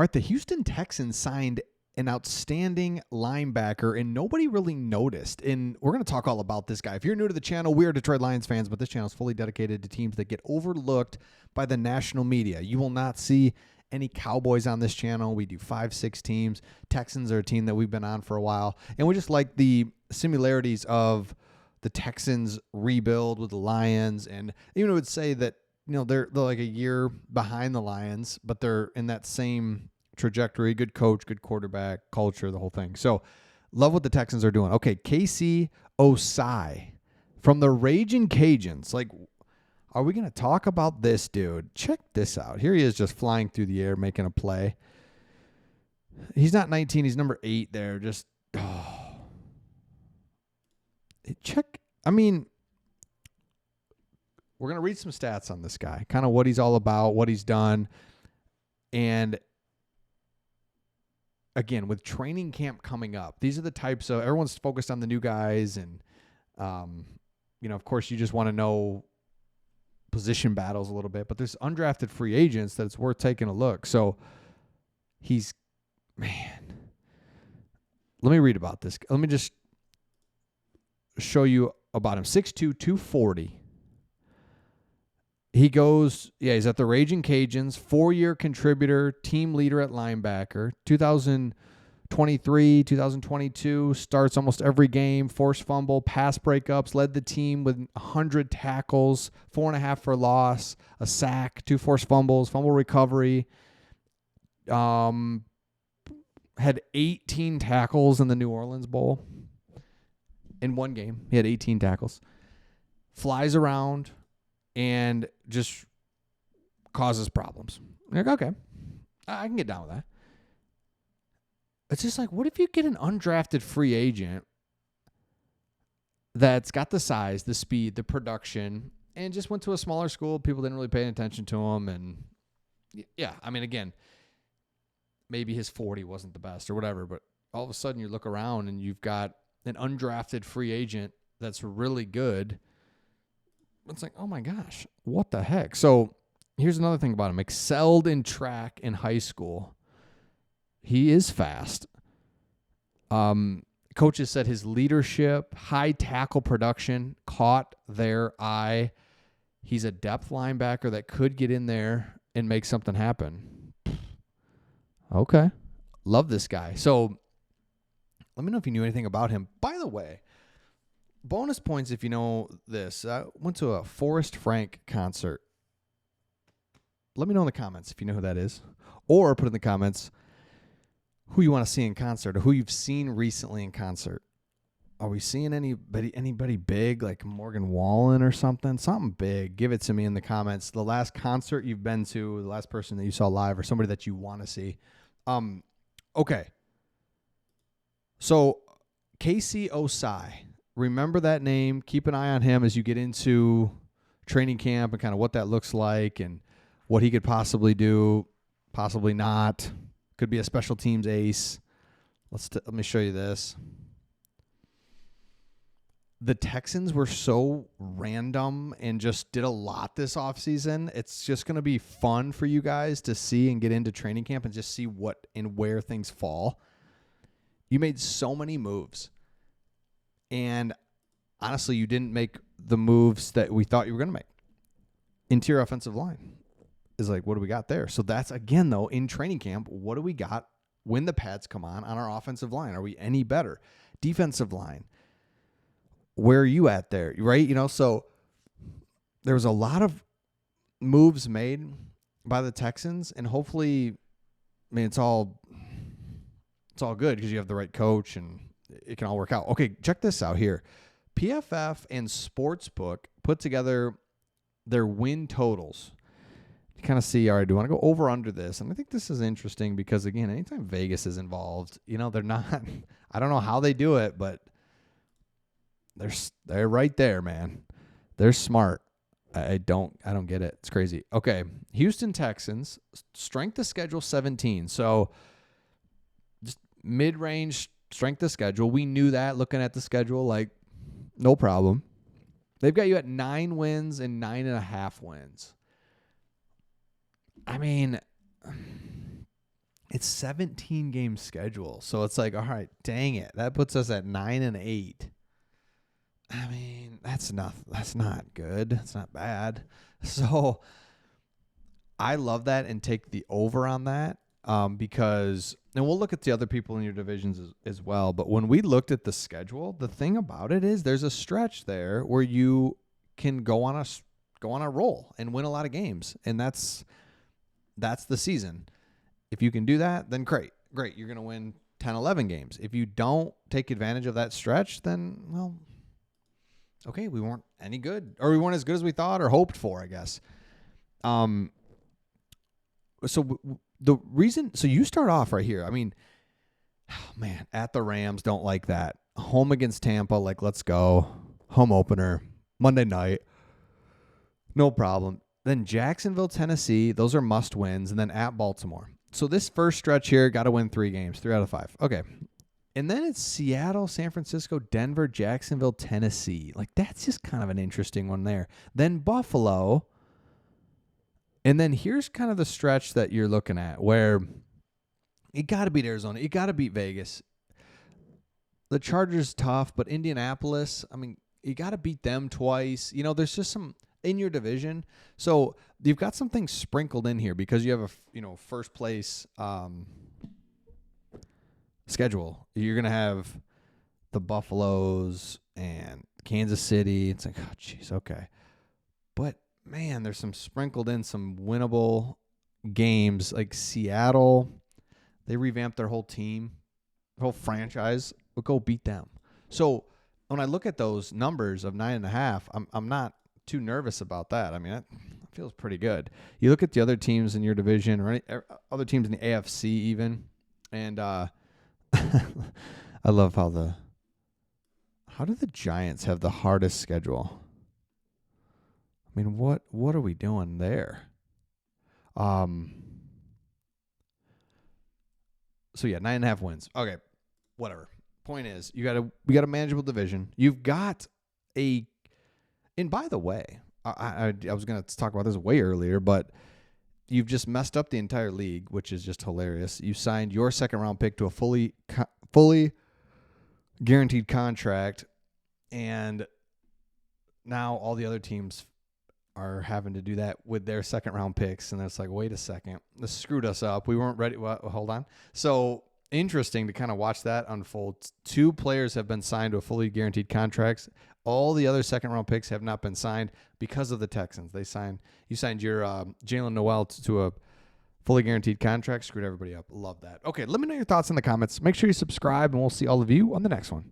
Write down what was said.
All right, the Houston Texans signed an outstanding linebacker, and nobody really noticed. And we're going to talk all about this guy. If you're new to the channel, we are Detroit Lions fans, but this channel is fully dedicated to teams that get overlooked by the national media. You will not see any Cowboys on this channel. We do 5-6 teams. Texans are a team that we've been on for a while, and we just like the similarities of the Texans rebuild with the Lions. And even would say that, you know, they're like a year behind the Lions, but they're in that same trajectory. Good coach, good quarterback, culture, the whole thing. So love what the Texans are doing. Okay, Casey Osai from the Raging Cajuns. Like, are we going to talk about this dude? Check this out. Here he is just flying through the air, making a play. He's not 19. He's number 8 there. Just, check. I mean, we're going to read some stats on this guy, kind of what he's all about, what he's done. And again, with training camp coming up, these are the types of, everyone's focused on the new guys. And, you know, of course, you just want to know position battles a little bit, but there's undrafted free agents that it's worth taking a look. So he's, man, let me read about this. Let me just show you about him. 6'2", 240. He goes, he's at the Raging Cajuns, 4-year contributor, team leader at linebacker. 2023, 2022, starts almost every game, forced fumble, pass breakups, led the team with 100 tackles, 4.5 for loss, a sack, 2 forced fumbles, fumble recovery. Had 18 tackles in the New Orleans Bowl. In one game, he had 18 tackles. Flies around and just causes problems. You're like, okay, I can get down with that. It's just like, what if you get an undrafted free agent that's got the size, the speed, the production, and just went to a smaller school, people didn't really pay attention to him, and yeah, I mean, again, maybe his 40 wasn't the best or whatever, but all of a sudden you look around and you've got an undrafted free agent that's really good. It's like, oh my gosh, what the heck? So here's another thing about him. Excelled in track in high school. He is fast. Coaches said his leadership, high tackle production caught their eye. He's a depth linebacker that could get in there and make something happen. Okay. Love this guy. So let me know if you knew anything about him. By the way, bonus points if you know this. I went to a Forrest Frank concert. Let me know in the comments if you know who that is. Or put in the comments who you want to see in concert or who you've seen recently in concert. Are we seeing anybody big like Morgan Wallen or something? Something big. Give it to me in the comments. The last concert you've been to, the last person that you saw live, or somebody that you want to see. Okay. So Casey Osai. Remember that name. Keep an eye on him as you get into training camp and kind of what that looks like and what he could possibly do, possibly not. Could be a special teams ace. Let me show you this. The Texans were so random and just did a lot this offseason. It's just going to be fun for you guys to see and get into training camp and just see what and where things fall. You made so many moves. And honestly, you didn't make the moves that we thought you were going to make. Interior offensive line is like, what do we got there? So that's, again, though, in training camp, what do we got when the pads come on our offensive line? Are we any better? Defensive line. Where are you at there? Right? You know, so there was a lot of moves made by the Texans, and hopefully, I mean, it's all good because you have the right coach and it can all work out. Okay, check this out here. PFF and Sportsbook put together their win totals. You kind of see, all right, do you want to go over under this? And I think this is interesting because, again, anytime Vegas is involved, you know, they're not, I don't know how they do it, but they're right there, man. They're smart. I don't get it. It's crazy. Okay, Houston Texans, strength of schedule 17. So just mid-range strength of schedule. We knew that looking at the schedule, like, no problem. They've got you at 9 wins and 9.5 wins. I mean, It's 17 game schedule. So it's like, all right, dang it. That puts us at 9-8. I mean, that's not good. That's not bad. So I love that and take the over on that because, and we'll look at the other people in your divisions as well. But when we looked at the schedule, the thing about it is there's a stretch there where you can go on a roll and win a lot of games, and that's the season. If you can do that, then great. You're going to win 10, 11 games. If you don't take advantage of that stretch, then, well, okay, we weren't any good, or we weren't as good as we thought or hoped for, I guess. So the reason, so you start off right here. I mean, oh man, at the Rams, don't like that. Home against Tampa, like, let's go. Home opener, Monday night, no problem. Then Jacksonville, Tennessee, those are must wins, and then at Baltimore. So this first stretch here, got to win 3 games, 3 out of 5. Okay. And then it's Seattle, San Francisco, Denver, Jacksonville, Tennessee. Like, that's just kind of an interesting one there. Then Buffalo. And then here's kind of the stretch that you're looking at where you got to beat Arizona. You got to beat Vegas. The Chargers tough, but Indianapolis, I mean, you got to beat them twice. You know, there's just some in your division. So you've got some things sprinkled in here because you have a, first place schedule. You're going to have the Buffaloes and Kansas City. It's like, oh, geez, okay. But, man, there's some sprinkled in some winnable games. Like Seattle, they revamped their whole team, their whole franchise. We'll go beat them. So when I look at those numbers of 9.5, I'm not too nervous about that. I mean, that feels pretty good. You look at the other teams in your division or other teams in the AFC even, and I love how do the Giants have the hardest schedule? I mean, what are we doing there? So yeah, 9.5 wins. Okay, whatever. Point is, we got a manageable division. You've got and by the way, I was going to talk about this way earlier, but you've just messed up the entire league, which is just hilarious. You signed your second-round pick to a fully guaranteed contract, and now all the other teams are having to do that with their second-round picks, and it's like, wait a second. This screwed us up. We weren't ready. Well, hold on. So interesting to kind of watch that unfold. 2 players have been signed to a fully guaranteed contracts. All the other second-round picks have not been signed because of the Texans. You signed your Jalen Noel to a fully guaranteed contract. Screwed everybody up. Love that. Okay, let me know your thoughts in the comments. Make sure you subscribe, and we'll see all of you on the next one.